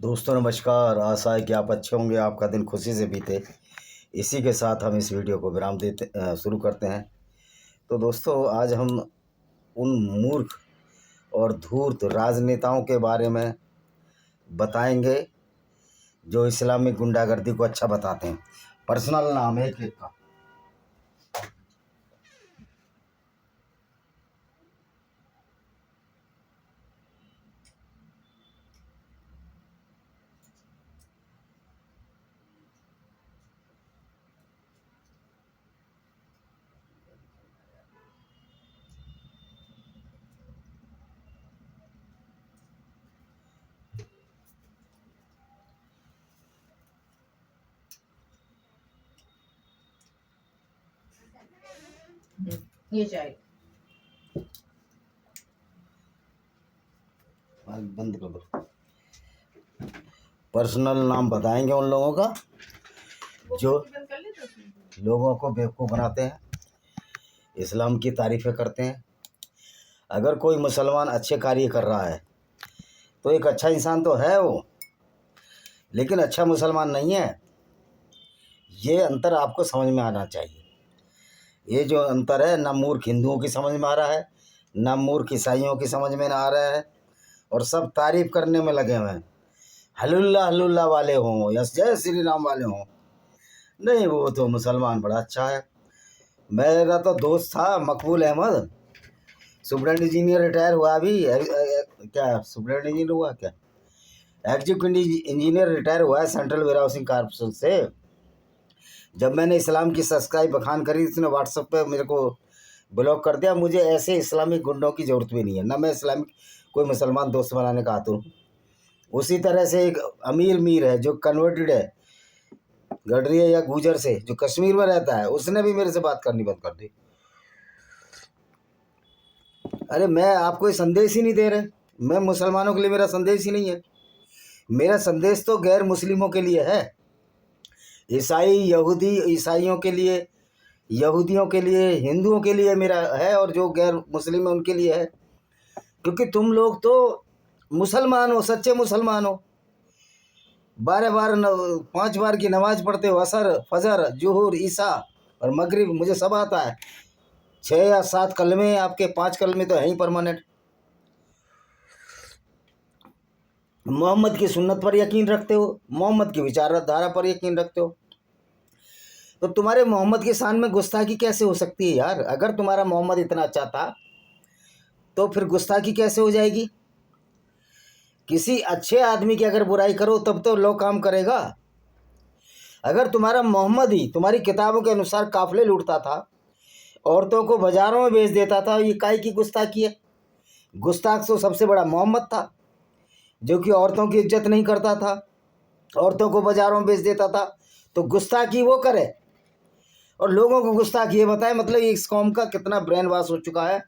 दोस्तों नमस्कार। आशा है कि आप अच्छे होंगे, आपका दिन खुशी से बीते। इसी के साथ हम इस वीडियो को विराम देते शुरू करते हैं। तो दोस्तों आज हम उन मूर्ख और धूर्त राजनेताओं के बारे में बताएंगे जो इस्लामिक गुंडागर्दी को अच्छा बताते हैं। पर्सनल नाम है एक का। ये चाय बंद कर दो। पर्सनल नाम बताएंगे उन लोगों का जो लोगों को बेवकूफ़ बनाते हैं, इस्लाम की तारीफ़ें करते हैं। अगर कोई मुसलमान अच्छे कार्य कर रहा है तो एक अच्छा इंसान तो है वो, लेकिन अच्छा मुसलमान नहीं है। ये अंतर आपको समझ में आना चाहिए। ये जो अंतर है ना मूर्ख हिंदुओं की समझ में आ रहा है, ना मूर्ख ईसाइयों की समझ में ना आ रहा है, और सब तारीफ़ करने में लगे हुए हैं। हल्लुल्लाह हल्लुल्लाह वाले हों या जय श्री राम वाले हों, नहीं वो तो मुसलमान बड़ा अच्छा है। मेरा तो दोस्त था मकबूल अहमद, सुपरिटेंडेंट इंजीनियर रिटायर हुआ अभी। क्या सुपरिटेंडेंट इंजीनियर हुआ, क्या एग्जीक्यूटिव इंजीनियर रिटायर हुआ है सेंट्रल वेयर हाउसिंग कॉर्पोरेशन से। जब मैंने इस्लाम की सब्सक्राइब बखान करी, उसने व्हाट्सएप पे मेरे को ब्लॉक कर दिया। मुझे ऐसे इस्लामिक गुंडों की ज़रूरत भी नहीं है, ना मैं इस्लामिक कोई मुसलमान दोस्त बनाने का आतुर हूँ। उसी तरह से एक अमीर मीर है जो कन्वर्टेड है गडरिया या गुजर से, जो कश्मीर में रहता है, उसने भी मेरे से बात करनी बंद कर दी। अरे मैं आपको ये संदेश ही नहीं दे रहे। मैं मुसलमानों के लिए मेरा संदेश ही नहीं है। मेरा संदेश तो गैर मुस्लिमों के लिए है, ईसाई यहूदी ईसाइयों के लिए, यहूदियों के लिए, हिंदुओं के लिए मेरा है, और जो गैर मुस्लिम है उनके लिए है। क्योंकि तुम लोग तो मुसलमान हो, सच्चे मुसलमान हो। 5 बार की नमाज पढ़ते हो, असर फजर जुहूर ईसा और मगरिब, मुझे सब आता है। 6 या 7 कलमे आपके, 5 कलमे तो हैं ही परमानेंट। मोहम्मद की सुन्नत पर यकीन रखते हो, मोहम्मद की विचारधारा पर यकीन रखते हो। तो तुम्हारे मोहम्मद की शान में गुस्ताखी कैसे हो सकती है यार? अगर तुम्हारा मोहम्मद इतना अच्छा था तो फिर गुस्ताखी कैसे हो जाएगी? किसी अच्छे आदमी की अगर बुराई करो तब तो लोग काम करेगा। अगर तुम्हारा मोहम्मद ही तुम्हारी किताबों के अनुसार काफिले लूटता था, औरतों को बाजारों में बेच देता था, ये काहे की गुस्ताखी है? गुस्ताख तो सबसे बड़ा मोहम्मद था, जो कि औरतों की इज्जत नहीं करता था, औरतों को बाजारों में बेच देता था। तो गुस्ताखी वो करे और लोगों को गुस्ताखी ये बताए। मतलब इस कौम का कितना ब्रेन वॉश हो चुका है,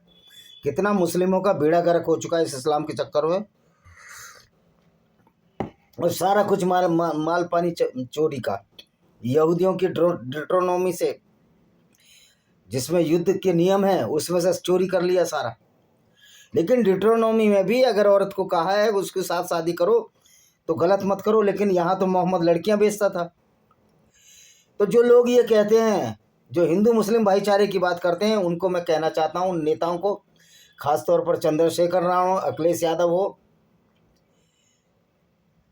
कितना मुस्लिमों का बेड़ा गर्क हो चुका है इस इस्लाम के चक्कर में। और सारा कुछ माल पानी चोरी का, यहूदियों की डिट्रोनोमी से, जिसमें युद्ध के नियम हैं, उसमें से चोरी कर लिया सारा। लेकिन डिट्रोनोमी में भी अगर औरत को कहा है उसके साथ शादी करो तो गलत मत करो, लेकिन यहाँ तो मोहम्मद लड़कियां बेचता था। तो जो लोग ये कहते हैं, जो हिंदू मुस्लिम भाईचारे की बात करते हैं, उनको मैं कहना चाहता हूँ, उन नेताओं को, खासतौर पर चंद्रशेखर राव, अखिलेश यादव हो,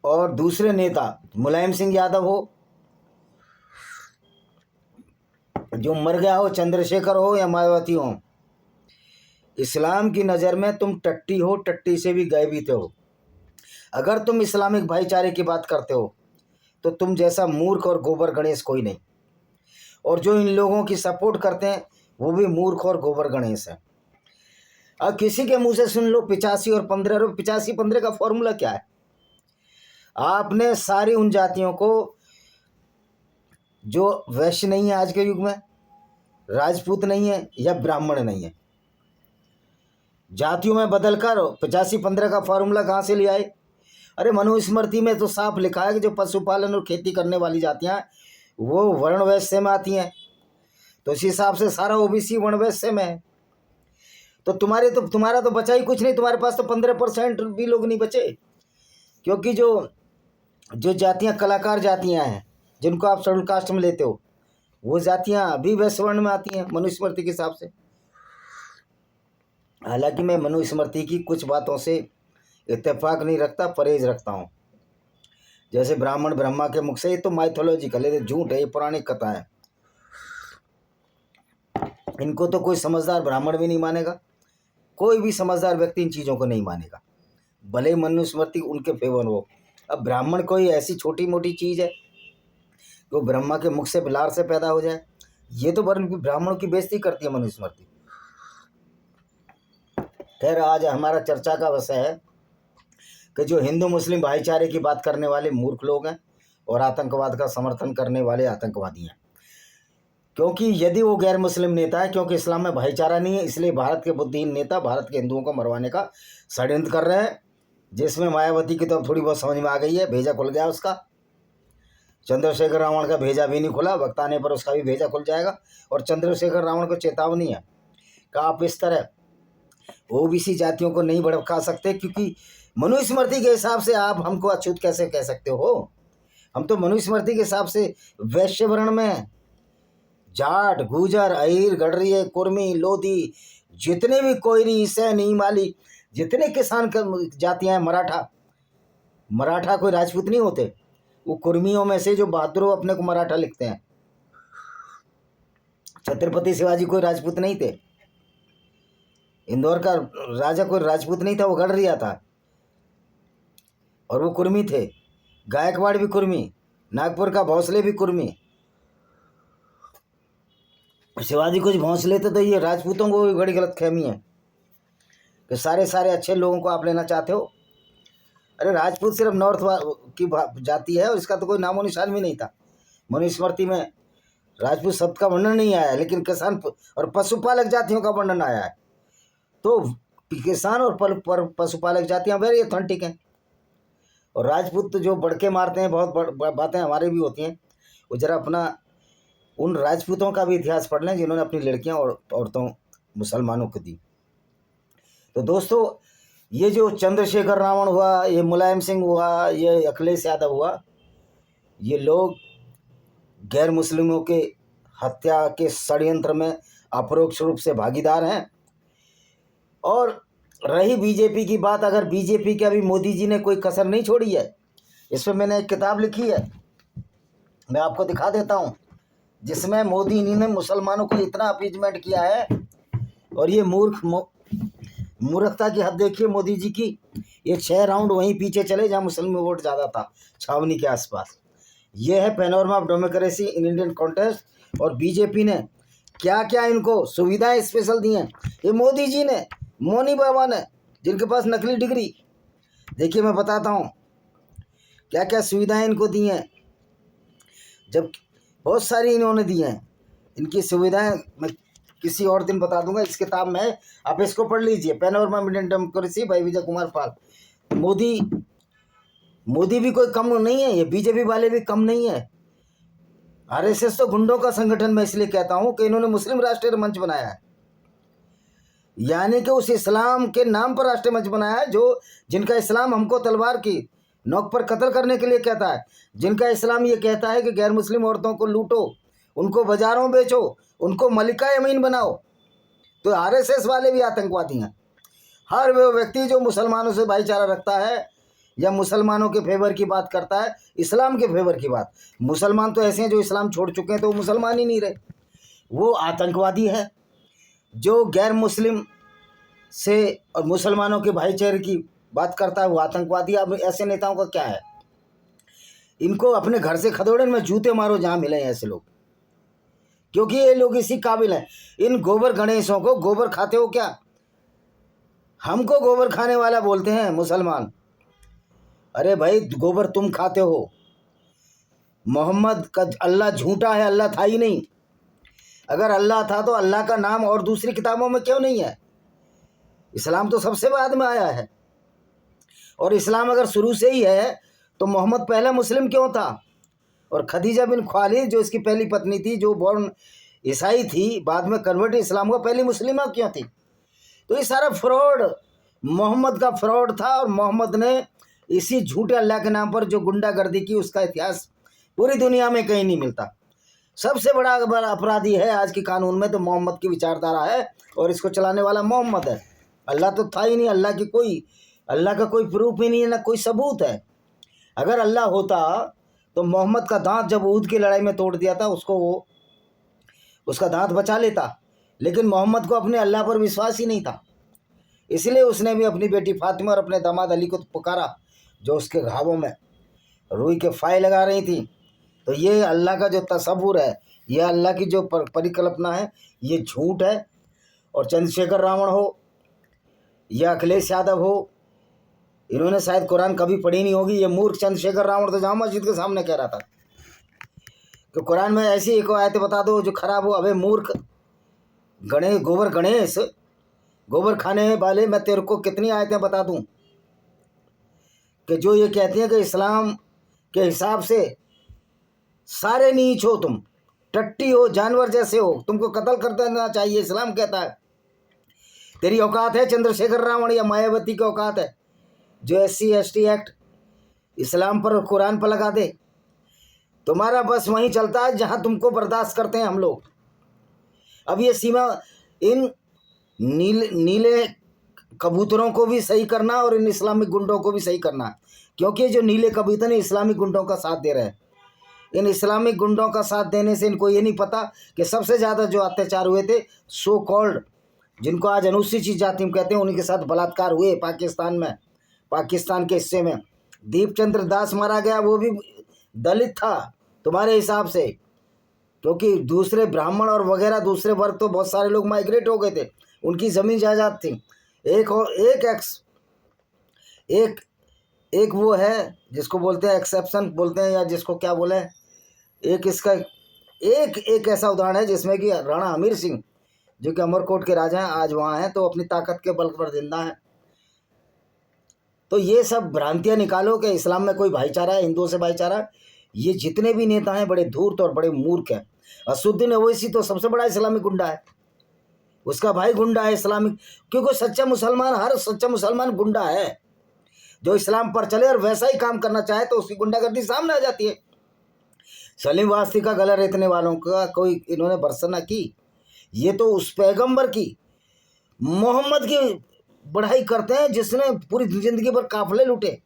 और दूसरे नेता मुलायम सिंह यादव हो, जो मर गया हो, चंद्रशेखर हो या मायावती हो, इस्लाम की नज़र में तुम टट्टी हो, टट्टी से भी गायबीते हो। अगर तुम इस्लामिक भाईचारे की बात करते हो तो तुम जैसा मूर्ख और गोबर गणेश कोई नहीं। और जो इन लोगों की सपोर्ट करते हैं वो भी मूर्ख और गोबर गणेश है। अब किसी के मुंह से सुन लो 85 और 15, 85-15 का फॉर्मूला क्या है? आपने सारी उन जातियों को, जो वैश्य नहीं है आज के युग में, राजपूत नहीं है या ब्राह्मण नहीं है, जातियों में बदलकर 85-15 का फॉर्मूला कहाँ से ले आए? अरे मनुस्मृति में तो साफ लिखा है कि जो पशुपालन और खेती करने वाली जातियाँ वो वर्ण वैश्य में आती हैं। तो इस हिसाब से सारा ओबीसी वर्ण वैश्य में है। तो तुम्हारा तो बचा ही कुछ नहीं। तुम्हारे पास तो 15% भी लोग नहीं बचे, क्योंकि जो जो जातियां कलाकार जातियां हैं जिनको आप शेड्यूल कास्ट में लेते हो, वो जातियां अभी वैश्य में आती हैं मनुस्मृति के हिसाब से। हालांकि मैं मनुस्मृति की कुछ बातों से इत्तेफाक नहीं रखता, परहेज रखता हूँ। जैसे ब्राह्मण ब्रह्मा के मुख से, ये तो माइथोलॉजिकल है, झूठ है, ये पौराणिक कथा है। इनको तो कोई समझदार ब्राह्मण भी नहीं मानेगा, कोई भी समझदार व्यक्ति इन चीज़ों को नहीं मानेगा, भले ही मनुस्मृति उनके फेवर हो। अब ब्राह्मण कोई ऐसी छोटी मोटी चीज़ है जो ब्रह्मा के मुख से बिलार से पैदा हो जाए? ये तो ब्राह्मणों की बेइज्जती करती है मनुस्मृति। खैर, आज हमारा चर्चा का विषय है कि जो हिंदू मुस्लिम भाईचारे की बात करने वाले मूर्ख लोग हैं और आतंकवाद का समर्थन करने वाले आतंकवादी हैं। क्योंकि यदि वो गैर मुस्लिम नेता है, क्योंकि इस्लाम में भाईचारा नहीं है, इसलिए भारत के बुद्धिहीन नेता भारत के हिंदुओं को मरवाने का षड्यंत्र कर रहे हैं, जिसमें मायावती की तो अब थोड़ी बहुत समझ में आ गई है। भेजा खुल गया उसका, चंद्रशेखर रावण का भेजा भी नहीं खुला, वक्त आने पर उसका भी भेजा खुल जाएगा। और चंद्रशेखर रावण को चेतावनी है कि आप इस तरह ओबीसी जातियों को नहीं भड़का सकते, क्योंकि मनुस्मृति के हिसाब से आप हमको अछूत कैसे कह सकते हो? हम तो मनुस्मृति के हिसाब से वैश्य वर्ण में हैं। जाट, गुजर, अहीर, गडरिये, कुर्मी, लोधी, जितने भी कोयरी, सैनी, माली, जितने किसान जातियां हैं, मराठा कोई राजपूत नहीं होते। वो कुर्मियों में से जो बहादुर अपने को मराठा लिखते हैं। छत्रपति शिवाजी कोई राजपूत नहीं थे, इंदौर का राजा कोई राजपूत नहीं था, वो गडरिया था और वो कुर्मी थे। गायकवाड़ भी कुर्मी, नागपुर का भोसले भी कुर्मी। शिवाजी कुछ भोंसले थे, तो ये राजपूतों को भी बड़ी गलतफहमी है कि सारे अच्छे लोगों को आप लेना चाहते हो। अरे राजपूत सिर्फ नॉर्थ की जाति है और इसका तो कोई नामो निशान भी नहीं था। मनुस्मृति में राजपूत शब्द का वर्णन नहीं आया है, लेकिन किसान और पशुपालक जातियों का वर्णन आया है। तो किसान और पशुपालक जातियाँ वेरी ऑथेंटिक हैं। और राजपूत तो जो बड़के मारते हैं, बहुत बातें हमारी भी होती हैं। वो जरा अपना उन राजपूतों का भी इतिहास पढ़ लें जिन्होंने अपनी लड़कियां और औरतों मुसलमानों को दी। तो दोस्तों, ये जो चंद्रशेखर रावण हुआ, ये मुलायम सिंह हुआ, ये अखिलेश यादव हुआ, ये लोग गैर मुस्लिमों के हत्या के षड्यंत्र में अपरोक्ष रूप से भागीदार हैं। और रही बीजेपी की बात, अगर बीजेपी के अभी मोदी जी ने कोई कसर नहीं छोड़ी है। इस पर मैंने एक किताब लिखी है, मैं आपको दिखा देता हूँ, जिसमें मोदी ने मुसलमानों को इतना अपीजमेंट किया है। और ये मूर्खता की हद देखिए मोदी जी की। ये 6 राउंड वहीं पीछे चले जहाँ मुस्लिम वोट ज़्यादा था, छावनी के आसपास। ये है panorama of democracy in Indian contest. और बीजेपी ने क्या क्या इनको सुविधाएं स्पेशल दी हैं, ये मोदी जी ने, मोनी बाबा ने, जिनके पास नकली डिग्री। देखिए मैं बताता हूँ क्या क्या सुविधाएं इनको दी हैं, जब बहुत सारी इन्होंने दी हैं। इनकी सुविधाएं मैं किसी और दिन बता दूंगा, इस किताब में है, आप इसको पढ़ लीजिए, panorama Indian democracy bye Vijay Kumar Pal. Modi भी कोई कम नहीं है, ये बीजेपी वाले भी कम नहीं है। आरएसएस तो गुंडों का संगठन, मैं इसलिए कहता हूं कि इन्होंने मुस्लिम राष्ट्रीय मंच बनाया है, यानी कि उस इस्लाम के नाम पर राष्ट्रीय मंच बनाया है जो जिनका इस्लाम हमको तलवार की नोक पर कत्ल करने के लिए कहता है, जिनका इस्लाम ये कहता है कि गैर मुस्लिम औरतों को लूटो, उनको बाजारों बेचो, उनको मलिका यमीन बनाओ। तो आरएसएस वाले भी आतंकवादी हैं। हर वो व्यक्ति जो मुसलमानों से भाईचारा रखता है या मुसलमानों के फेवर की बात करता है, इस्लाम के फेवर की बात, मुसलमान तो ऐसे हैं जो इस्लाम छोड़ चुके हैं तो वो मुसलमान ही नहीं रहे, वो आतंकवादी है। जो गैर मुस्लिम से और मुसलमानों के भाईचारे की बात करता है वो आतंकवादी। अब ऐसे नेताओं का क्या है, इनको अपने घर से खदोड़न में जूते मारो जहाँ मिले ऐसे लोग, क्योंकि ये लोग इसी काबिल हैं। इन गोबर गणेशों को, गोबर खाते हो क्या? हमको गोबर खाने वाला बोलते हैं मुसलमान। अरे भाई, गोबर तुम खाते हो। मोहम्मद का अल्लाह झूठा है, अल्लाह था ही नहीं। अगर अल्लाह था तो अल्लाह का नाम और दूसरी किताबों में क्यों नहीं है? इस्लाम तो सबसे बाद में आया है। और इस्लाम अगर शुरू से ही है तो मोहम्मद पहला मुस्लिम क्यों था? और खदीजा बिन ख्वालिद जो इसकी पहली पत्नी थी, जो बॉर्न ईसाई थी, बाद में कन्वर्ट इस्लाम का, पहली मुस्लिमा क्यों थी? तो ये सारा फ्रॉड मोहम्मद का फ्रॉड था। और मोहम्मद ने इसी झूठे अल्लाह के नाम पर जो गुंडागर्दी की, उसका इतिहास पूरी दुनिया में कहीं नहीं मिलता। सबसे बड़ा अपराधी है आज के कानून में तो मोहम्मद की विचारधारा है, और इसको चलाने वाला मोहम्मद है। अल्लाह तो था ही नहीं, अल्लाह का कोई प्रूफ ही नहीं है, ना कोई सबूत है। अगर अल्लाह होता तो मोहम्मद का दांत जब ऊद की लड़ाई में तोड़ दिया था, उसका दांत बचा लेता, लेकिन मोहम्मद को अपने अल्लाह पर विश्वास ही नहीं था। इसलिए उसने भी अपनी बेटी फातिमा और अपने दामाद अली को पुकारा, जो उसके घावों में रुई के फाय लगा रही थी। तो ये अल्लाह का जो तसव्वुर है, ये अल्लाह की जो परिकल्पना है, ये झूठ है। और चंद्रशेखर रावण हो या अखिलेश यादव हो, इन्होंने शायद कुरान कभी पढ़ी नहीं होगी। ये मूर्ख चंद्रशेखर रावण तो जामा मस्जिद के सामने कह रहा था कि कुरान में ऐसी एक आयत बता दो जो खराब हो। अबे मूर्ख गणेश, गोबर खाने वाले, मैं तेरे को कितनी आयतें बता दूं कि जो ये कहती हैं कि इस्लाम के हिसाब से सारे नीच हो, तुम टट्टी हो, जानवर जैसे हो, तुमको कत्ल कर देना चाहिए, इस्लाम कहता है। तेरी औकात है चंद्रशेखर रावण या मायावती की औकात है जो SC ST एक्ट इस्लाम पर और कुरान पर लगा दे? तुम्हारा बस वहीं चलता है जहां तुमको बर्दाश्त करते हैं हम लोग। अब ये सीमा इन नीले कबूतरों को भी सही करना और इन इस्लामिक गुंडों को भी सही करना, क्योंकि जो नीले कबूतर इस्लामिक गुंडों का साथ दे रहे हैं। इन इस्लामिक गुंडों का साथ देने से इनको ये नहीं पता कि सबसे ज़्यादा जो अत्याचार हुए थे, सो कॉल्ड, जिनको आज अनुसूचित जाति में कहते हैं, उन्हीं के साथ बलात्कार हुए पाकिस्तान में। पाकिस्तान के हिस्से में दीपचंद्र दास मारा गया, वो भी दलित था तुम्हारे हिसाब से, क्योंकि दूसरे ब्राह्मण और वगैरह दूसरे वर्ग तो बहुत सारे लोग माइग्रेट हो गए थे, उनकी ज़मीन जायदाद थी। एक वो है जिसको बोलते हैं एक्सेप्शन बोलते हैं, या जिसको क्या बोले, एक ऐसा उदाहरण है जिसमें कि राणा हमीर सिंह, जो कि अमरकोट के राजा हैं, आज वहाँ हैं, तो अपनी ताकत के बल पर जिंदा हैं। तो ये सब भ्रांतियाँ निकालो कि इस्लाम में कोई भाईचारा है, हिंदुओं से भाईचारा। ये जितने भी नेता हैं बड़े धूर्त और बड़े मूर्ख हैं। असुद्दीन ओवैसी तो सबसे बड़ा इस्लामिक गुंडा है, उसका भाई गुंडा है इस्लामिक, क्योंकि हर सच्चा मुसलमान गुंडा है। जो इस्लाम पर चले और वैसा ही काम करना चाहे तो उसकी गुंडागर्दी सामने आ जाती है। सलीम वास्ती का गला रेतने वालों का कोई इन्होंने भर्त्सना की, ये तो उस पैगंबर की, मोहम्मद की बढ़ाई करते हैं जिसने पूरी जिंदगी भर काफले लूटे,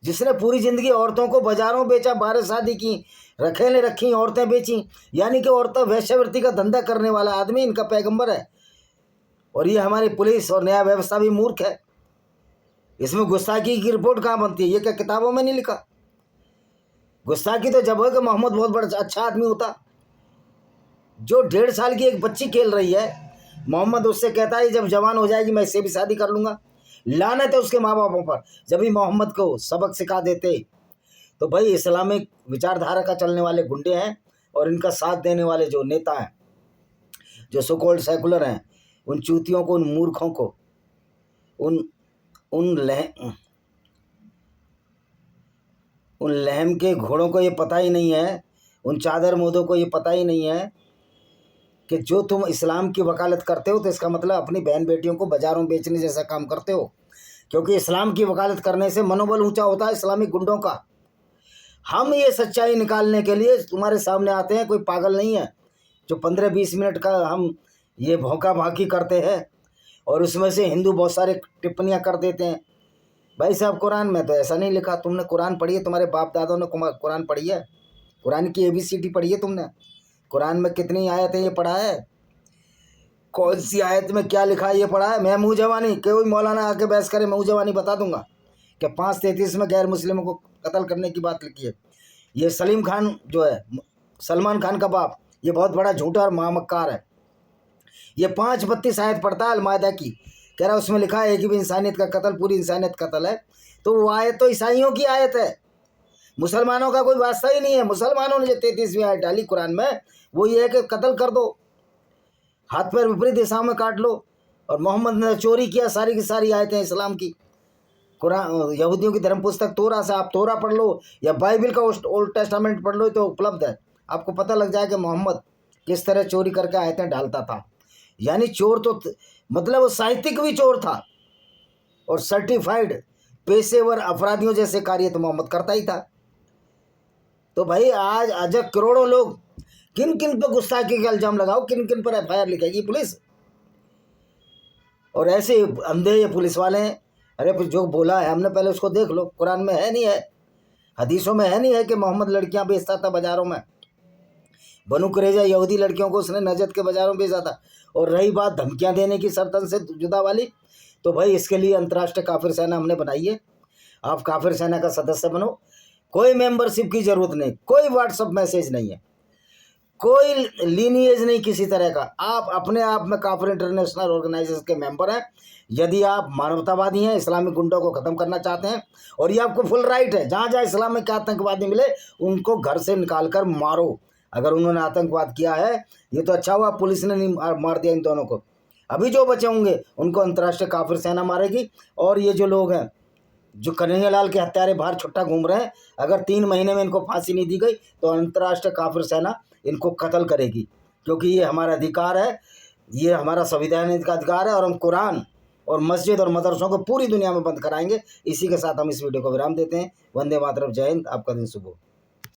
जिसने पूरी जिंदगी औरतों को बाजारों बेचा, 12 शादी की, रखेले रखी, औरतें बेची, यानी कि औरतें वैश्यवृत्ति का धंधा करने वाला आदमी इनका पैगंबर है। और ये हमारी पुलिस और न्याय व्यवस्था भी मूर्ख है। इसमें गुस्ताखी की रिपोर्ट कहाँ बनती है? ये क्या किताबों में नहीं लिखा? गुस्ताखी तो जब हो कि मोहम्मद बहुत बड़ा अच्छा आदमी होता। जो 1.5 साल की एक बच्ची खेल रही है, मोहम्मद उससे कहता है जब जवान हो जाएगी मैं इससे भी शादी कर लूँगा। लानत है उसके माँ बापों पर, जब भी मोहम्मद को सबक सिखा देते। तो भाई इस्लामिक विचारधारा का चलने वाले गुंडे हैं, और इनका साथ देने वाले जो नेता हैं, जो सो कॉल्ड सेकुलर हैं, उन चूतियों को, उन मूर्खों को, उन लहम के घोड़ों को ये पता ही नहीं है, उन चादर मोदों को ये पता ही नहीं है कि जो तुम इस्लाम की वकालत करते हो तो इसका मतलब अपनी बहन बेटियों को बाजारों बेचने जैसा काम करते हो। क्योंकि इस्लाम की वकालत करने से मनोबल ऊंचा होता है इस्लामिक गुंडों का। हम ये सच्चाई निकालने के लिए तुम्हारे सामने आते हैं, कोई पागल नहीं है जो 15-20 मिनट का हम ये भौंका भाकी करते हैं और उसमें से हिंदू बहुत सारे टिप्पणियाँ कर देते हैं। भाई साहब, कुरान में तो ऐसा नहीं लिखा। तुमने कुरान पढ़ी है? तुम्हारे बाप दादों ने कुरान पढ़ी है? कुरान की ABCD पढ़ी है तुमने? कुरान में कितनी आयत है ये पढ़ा है? कौन सी आयत में क्या लिखा है ये पढ़ा है? मैं मुँह जवानी, कोई मौलाना आके बहस करे, मुँह जवानी बता दूंगा कि 5:33 में गैर मुस्लिमों को कत्ल करने की बात लिखी है। ये सलीम खान जो है, सलमान खान का बाप, ये बहुत बड़ा झूठा और महामक्कार है। ये 5:32 आयत पढ़ता है अल-माइदा की, कह रहा उसमें लिखा है कि भी इंसानियत का कत्ल, पूरी इंसानियत कत्ल है। तो वो आयत तो ईसाइयों की आयत है, मुसलमानों का कोई वास्ता ही नहीं है। मुसलमानों ने जो 33वीं आयत डाली कुरान में, वो ये है कि कत्ल कर दो, हाथ पैर विपरीत दिशा में काट लो। और मोहम्मद ने चोरी किया, सारी की सारी आयतें इस्लाम की, कुरान, यहूदियों की धर्म पुस्तक तोरा से आप तोरा पढ़ लो या बाइबिल का ओल्ड टेस्टामेंट पढ़ लो तो उपलब्ध है। आपको पता लग जाए कि मोहम्मद किस तरह चोरी करके आयतें डालता था। यानी चोर तो मतलब वो साहित्यिक भी चोर था और सर्टिफाइड पेशेवर अपराधियों जैसे कार्य तो मोहम्मद करता ही था। तो भाई आज अजब करोड़ों लोग किन किन पर गुस्ताखी का इल्जाम लगाओ, किन किन पर FIR लिखेगी पुलिस। और ऐसे अंधे ये पुलिस वाले हैं। अरे जो बोला है हमने पहले उसको देख लो, कुरान में है नहीं है, हदीसों में है नहीं है कि मोहम्मद लड़कियां बेचता था बाजारों में। बनु कुरैजा यहूदी लड़कियों को उसने नजद के बाजारों में बेचा था। और रही बात धमकियां देने की सरतन से जुदा वाली, तो भाई इसके लिए अंतर्राष्ट्रीय काफिर सेना हमने बनाई है। आप काफिर सेना का सदस्य बनो, कोई मेंबरशिप की जरूरत नहीं, कोई व्हाट्सएप मैसेज नहीं है, कोई लीनिएज नहीं किसी तरह का। आप अपने आप में काफिर इंटरनेशनल ऑर्गेनाइजेशन के मेंबर हैं। यदि आप मानवतावादी हैं, इस्लामिक गुंडों को ख़त्म करना चाहते हैं, और ये आपको फुल राइट है, जहाँ जहाँ इस्लामिक के आतंकवादी मिले उनको घर से निकाल कर मारो। अगर उन्होंने आतंकवाद किया है, ये तो अच्छा हुआ पुलिस ने नहीं मार दिया इन दोनों को। अभी जो बचे होंगे उनको अंतर्राष्ट्रीय काफिर सेना मारेगी। और ये जो लोग हैं जो कन्हैयालाल के हत्यारे बाहर छुट्टा घूम रहे हैं, अगर 3 महीने में इनको फांसी नहीं दी गई तो अंतर्राष्ट्रीय काफिर सेना इनको कत्ल करेगी, क्योंकि ये हमारा अधिकार है, ये हमारा संवैधानिक अधिकार है। और हम कुरान और मस्जिद और मदरसों को पूरी दुनिया में बंद कराएंगे। इसी के साथ हम इस वीडियो को विराम देते हैं। वंदे मातरम, जय हिंद, आपका दिन शुभ हो।